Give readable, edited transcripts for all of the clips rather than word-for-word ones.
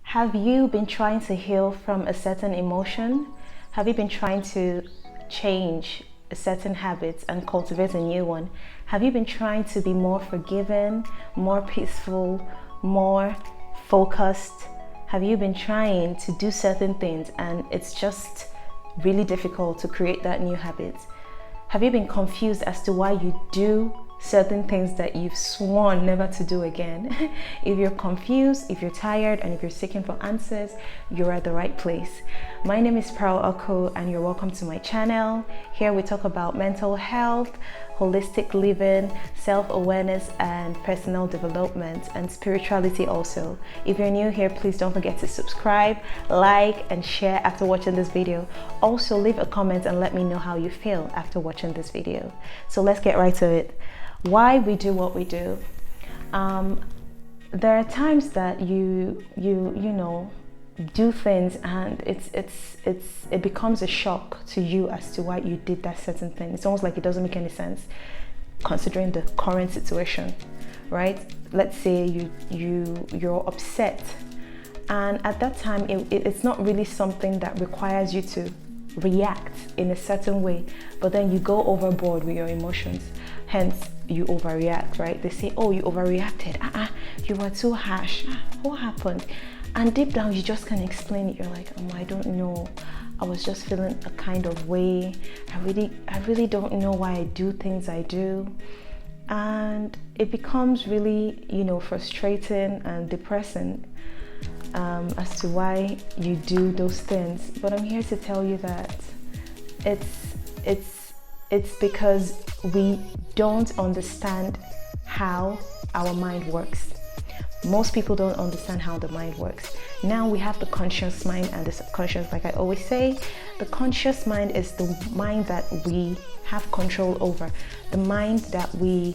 Have you been trying to heal from a certain emotion? Have you been trying to change a certain habit and cultivate a new one? Have you been trying to be more forgiving, more peaceful, more focused? Have you been trying to do certain things and it's just really difficult to create that new habit? Have you been confused as to why you do certain things that you've sworn never to do again? If you're confused, if you're tired, and if you're seeking for answers, you're at the right place. My name is Pearl Oko and you're welcome to my channel. Here we talk about mental health, holistic living, self-awareness, and personal development, and spirituality also. If you're new here, please don't forget to subscribe, like, and share after watching this video. Also leave a comment and let me know how you feel after watching this video. So let's get right to it. Why we do what we do. There are times that you know do things and it becomes a shock to you as to why you did that certain thing. It's almost like it doesn't make any sense considering the current situation, right? Let's say you're upset, and at that time it's not really something that requires you to react in a certain way, but then you go overboard with your emotions, hence you overreact, right? They say, oh, you overreacted, you were too harsh, what happened? And deep down you just can't explain it. You're like, I don't know, I was just feeling a kind of way. I really don't know why I do things I do. And it becomes really, frustrating and depressing as to why you do those things. But I'm here to tell you that it's because we don't understand how our mind works. Most people don't understand how the mind works. Now we have the conscious mind and the subconscious. Like I always say, the conscious mind is the mind that we have control over, the mind that we're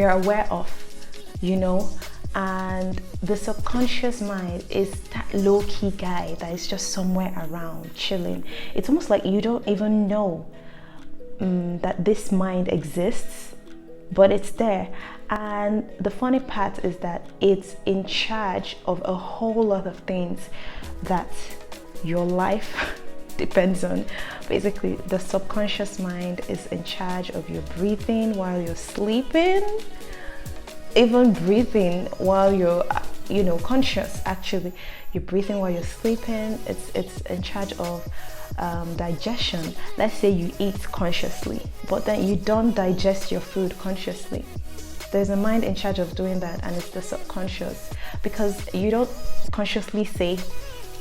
aware of, and the subconscious mind is that low-key guy that is just somewhere around chilling. It's almost like you don't even know that this mind exists, but it's there. And the funny part is that it's in charge of a whole lot of things that your life depends on. Basically, the subconscious mind is in charge of your breathing while you're sleeping, even breathing while you're conscious. Actually, you're breathing while you're sleeping. It's in charge of digestion. Let's say you eat consciously, but then you don't digest your food consciously. There's a mind in charge of doing that, and it's the subconscious, because you don't consciously say,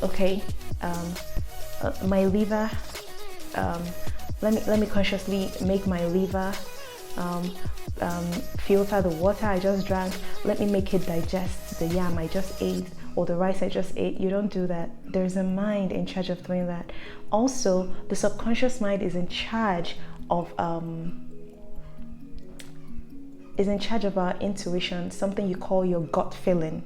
okay, my liver, let me consciously make my liver filter the water I just drank. Let me make it digest the yam I just ate or the rice I just ate. You don't do that. There's a mind in charge of doing that. Also, the subconscious mind is in charge of our intuition, something you call your gut feeling.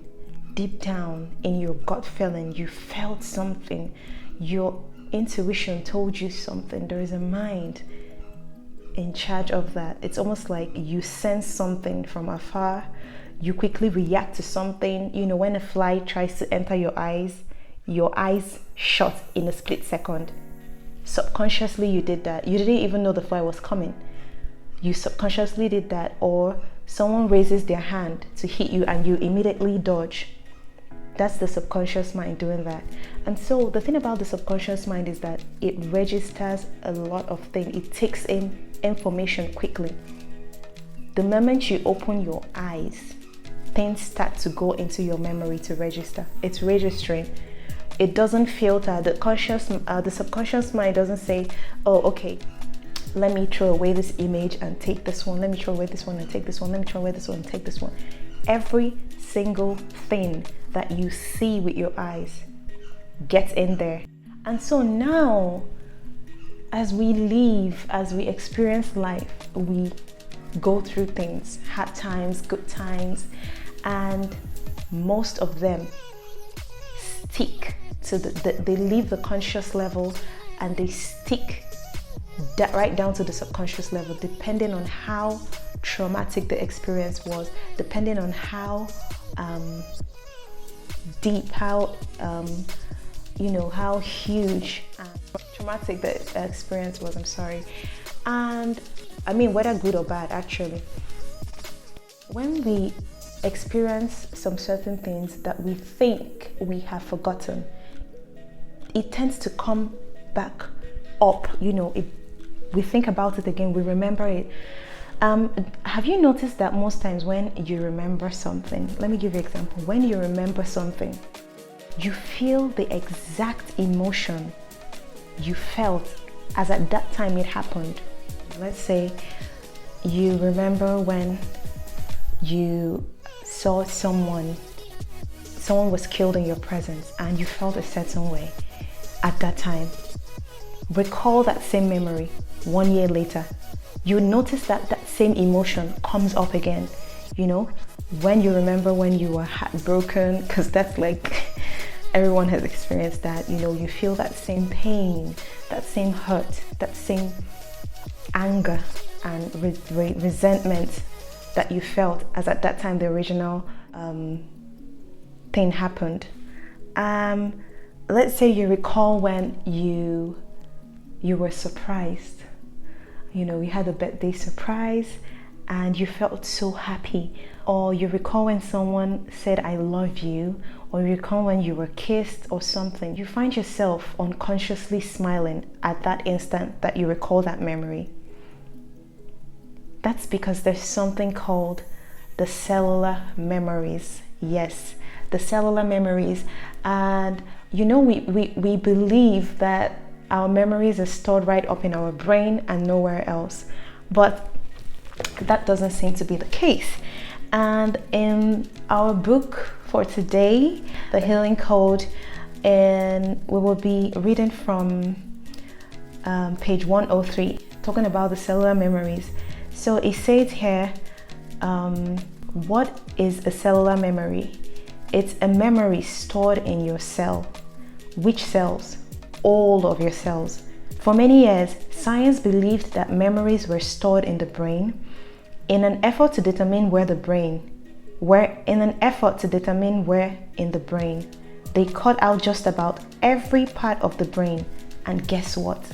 Deep down in your gut feeling, you felt something. Your intuition told you something. There is a mind in charge of that. It's almost like you sense something from afar. You quickly react to something. When a fly tries to enter your eyes shut in a split second. Subconsciously you did that. You didn't even know the fly was coming. You subconsciously did that. Or someone raises their hand to hit you and you immediately dodge. That's the subconscious mind doing that. And so the thing about the subconscious mind is that it registers a lot of things. It takes in information quickly. The moment you open your eyes, things start to go into your memory to register. It's registering. It doesn't filter. The subconscious mind doesn't say, oh, okay, let me throw away this image and take this one. Let me throw away this one and take this one. Let me throw away this one and take this one. Every single thing that you see with your eyes gets in there. And so now, as we live, as we experience life, we go through things, hard times, good times, and most of them stick to they leave the conscious level and they stick right down to the subconscious level, depending on how traumatic the experience was, depending on how deep, how how huge and traumatic the experience was. I'm sorry. And I mean, whether good or bad, actually, when we experience some certain things that we think we have forgotten, it tends to come back up. We think about it again, we remember it. Have you noticed that most times when you remember something, let me give you an example. When you remember something, you feel the exact emotion you felt as at that time it happened. Let's say you remember when you saw someone was killed in your presence and you felt a certain way at that time. Recall that same memory 1 year later. You notice that that same emotion comes up again. When you remember when you were heartbroken, because that's like everyone has experienced that. You feel that same pain, that same hurt, that same anger and resentment that you felt as at that time the original thing happened. Let's say you recall when you were surprised. You had a birthday surprise and you felt so happy. Or you recall when someone said I love you, or you recall when you were kissed or something. You find yourself unconsciously smiling at that instant that you recall that memory. That's because there's something called the cellular memories. Yes, the cellular memories. And we believe that our memories are stored right up in our brain and nowhere else. But that doesn't seem to be the case. And in our book for today, The Healing Code, and we will be reading from page 103, talking about the cellular memories. So it says here, what is a cellular memory? It's a memory stored in your cell. Which cells? All of your cells. For many years, science believed that memories were stored in the brain. In an effort to determine where in the brain, they cut out just about every part of the brain. And guess what?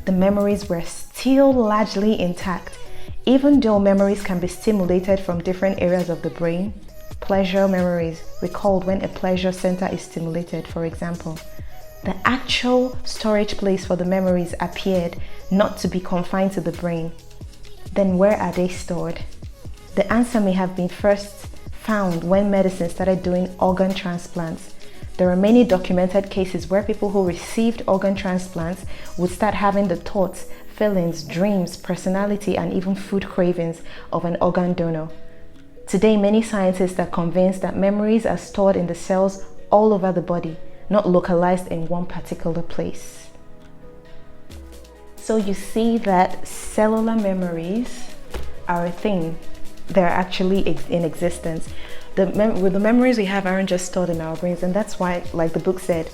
The memories were still largely intact. Even though memories can be stimulated from different areas of the brain, pleasure memories recalled when a pleasure center is stimulated, for example, the actual storage place for the memories appeared not to be confined to the brain. Then where are they stored? The answer may have been first found when medicine started doing organ transplants. There are many documented cases where people who received organ transplants would start having the thoughts, feelings, dreams, personality, and even food cravings of an organ donor. Today, many scientists are convinced that memories are stored in the cells all over the body, not localized in one particular place. So you see that cellular memories are a thing. They're actually in existence. The memories we have aren't just stored in our brains, and that's why, like the book said,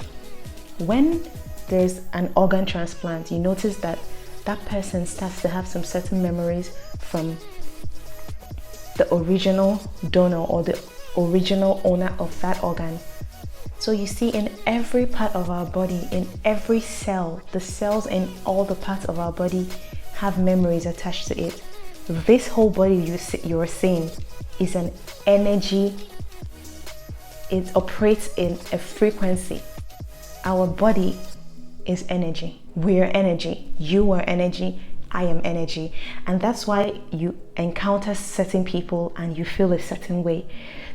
when there's an organ transplant, you notice that that person starts to have some certain memories from the original donor or the original owner of that organ. So you see, in every part of our body, in every cell, the cells in all the parts of our body have memories attached to it. This whole body you're seeing is an energy. It operates in a frequency. Our body is energy. We're energy. You are energy. I am energy. And that's why you encounter certain people and you feel a certain way.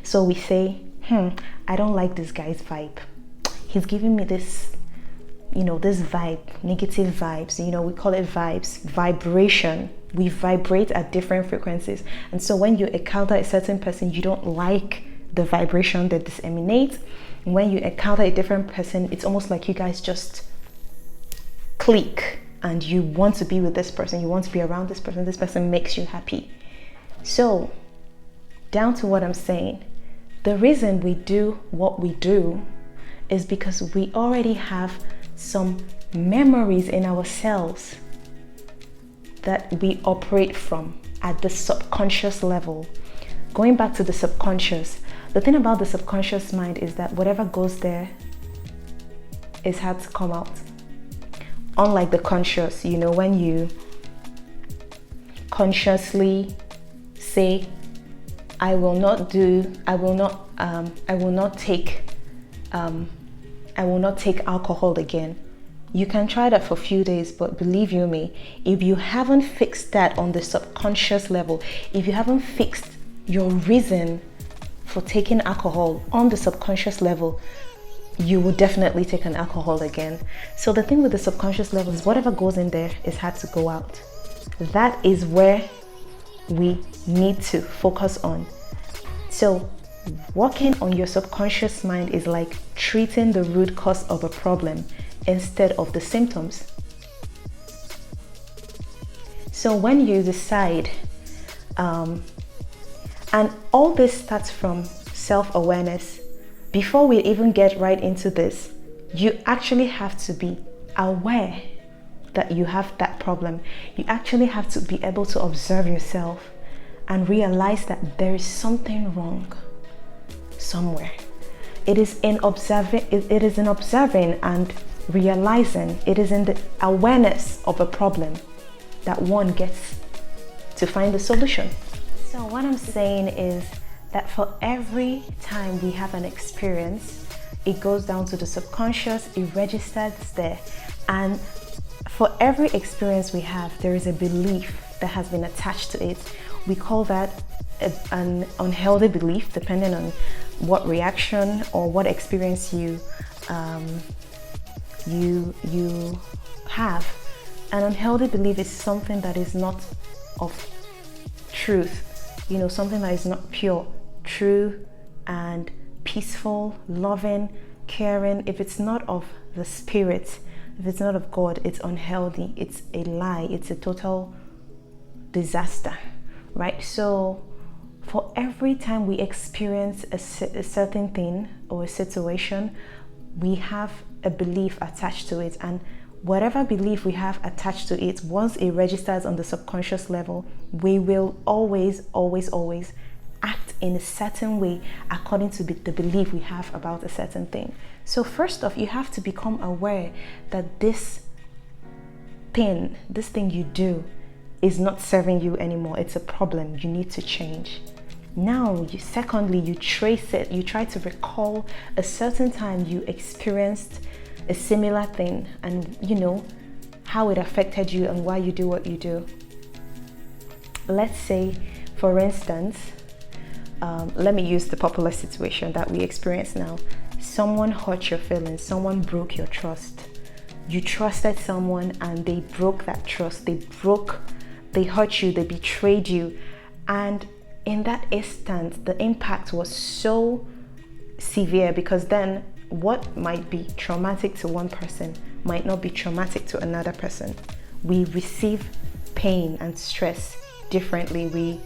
So we say, I don't like this guy's vibe. He's giving me this, this vibe, negative vibes. We call it vibes, vibration. We vibrate at different frequencies. And so when you encounter a certain person, you don't like the vibration that this emanates. When you encounter a different person, it's almost like you guys just click and you want to be with this person. You want to be around this person. This person makes you happy. So down to what I'm saying, the reason we do what we do is because we already have some memories in our cells that we operate from. at the subconscious level. Going back to the subconscious, the thing about the subconscious mind is that whatever goes there is hard to come out. Unlike the conscious, when you consciously say, I will not take alcohol again. You can try that for a few days, but believe you me, if you haven't fixed that on the subconscious level, if you haven't fixed your reason for taking alcohol on the subconscious level, you will definitely take an alcohol again. So the thing with the subconscious level is whatever goes in there is hard to go out. That is where we need to focus on. So working on your subconscious mind is like treating the root cause of a problem instead of the symptoms. So when you decide, and all this starts from self-awareness. Before we even get right into this, you actually have to be aware that you have that problem. You actually have to be able to observe yourself and realize that there is something wrong somewhere. It is in observing and realizing, it is in the awareness of a problem that one gets to find the solution. So what I'm saying is that for every time we have an experience, it goes down to the subconscious, it registers there. And for every experience we have, there is a belief that has been attached to it. We call that an unhealthy belief, depending on what reaction or what experience you have. An unhealthy belief is something that is not of truth, something that is not pure, true, and peaceful, loving, caring. If it's not of the spirit, if it's not of God, it's unhealthy, it's a lie, it's a total disaster, right? So for every time we experience a certain thing or a situation, we have a belief attached to it, and whatever belief we have attached to it, once it registers on the subconscious level, we will always act in a certain way according to the belief we have about a certain thing. So first off, you have to become aware that this thing you do is not serving you anymore. It's a problem. You need to change. Now, secondly, you trace it. You try to recall a certain time you experienced a similar thing, and how it affected you and why you do what you do. Let's say, for instance, let me use the popular situation that we experience now. Someone hurt your feelings, someone broke your trust. You trusted someone and they broke that trust. They hurt you, they betrayed you. And in that instant, the impact was so severe, because then what might be traumatic to one person might not be traumatic to another person. We receive pain and stress differently. We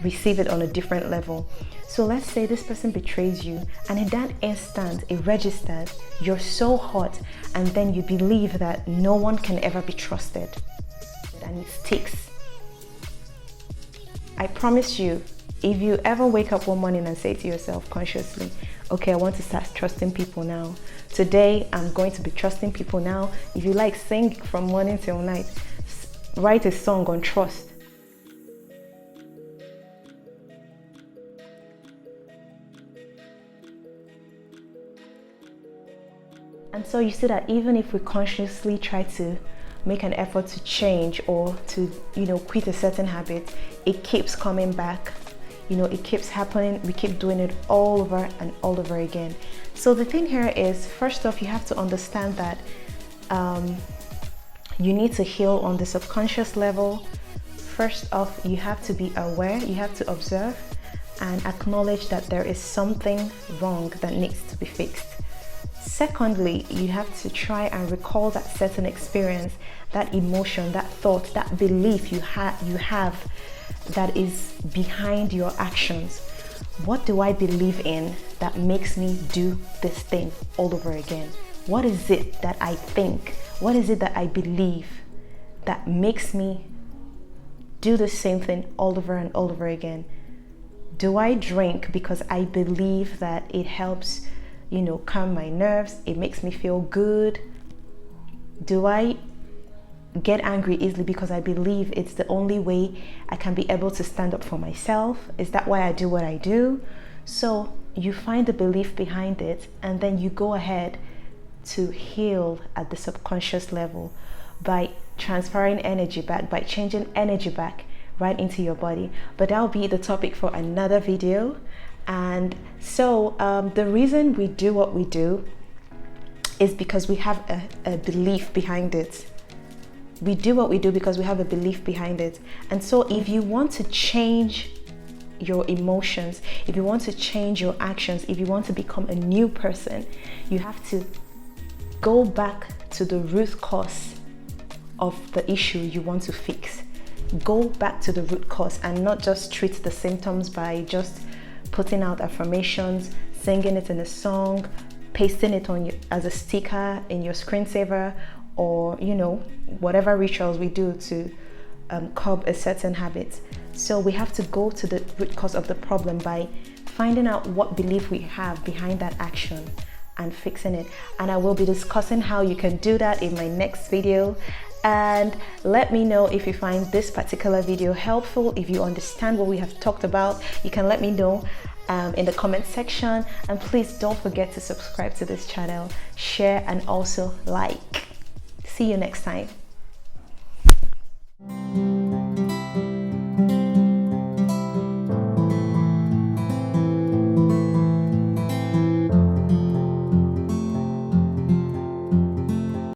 receive it on a different level. So let's say this person betrays you, and in that instant it registers, you're so hurt, and then you believe that no one can ever be trusted, and it sticks. I promise you, if you ever wake up one morning and say to yourself consciously, okay, I want to start trusting people now. Today, I'm going to be trusting people now. If you like, sing from morning till night. Write a song on trust. And so you see that even if we consciously try to make an effort to change or to, quit a certain habit, it keeps coming back. It keeps happening. We keep doing it all over and all over again. So the thing here is, first off, you have to understand that you need to heal on the subconscious level. First off, you have to be aware, you have to observe and acknowledge that there is something wrong that needs to be fixed. Secondly, you have to try and recall that certain experience, that emotion, that thought, that belief you have that is behind your actions. What do I believe in that makes me do this thing all over again? What is it that I think? What is it that I believe that makes me do the same thing all over and all over again. Do I drink because I believe that it helps, calm my nerves, it makes me feel good? Do I get angry easily because I believe it's the only way I can be able to stand up for myself? Is that why I do what I do? So you find the belief behind it, and then you go ahead to heal at the subconscious level by transferring energy back, by changing energy back right into your body. But that'll be the topic for another video. And so the reason we do what we do is because we have a belief behind it. We do what we do because we have a belief behind it. And so if you want to change your emotions, if you want to change your actions, if you want to become a new person, you have to go back to the root cause of the issue you want to fix. Go back to the root cause and not just treat the symptoms by just putting out affirmations, singing it in a song, pasting it on as a sticker in your screensaver, or whatever rituals we do to curb a certain habit. So we have to go to the root cause of the problem by finding out what belief we have behind that action and fixing it. And I will be discussing how you can do that in my next video. And let me know if you find this particular video helpful. If you understand what we have talked about, you can let me know in the comment section. And please don't forget to subscribe to this channel, share, and also like. See you next time.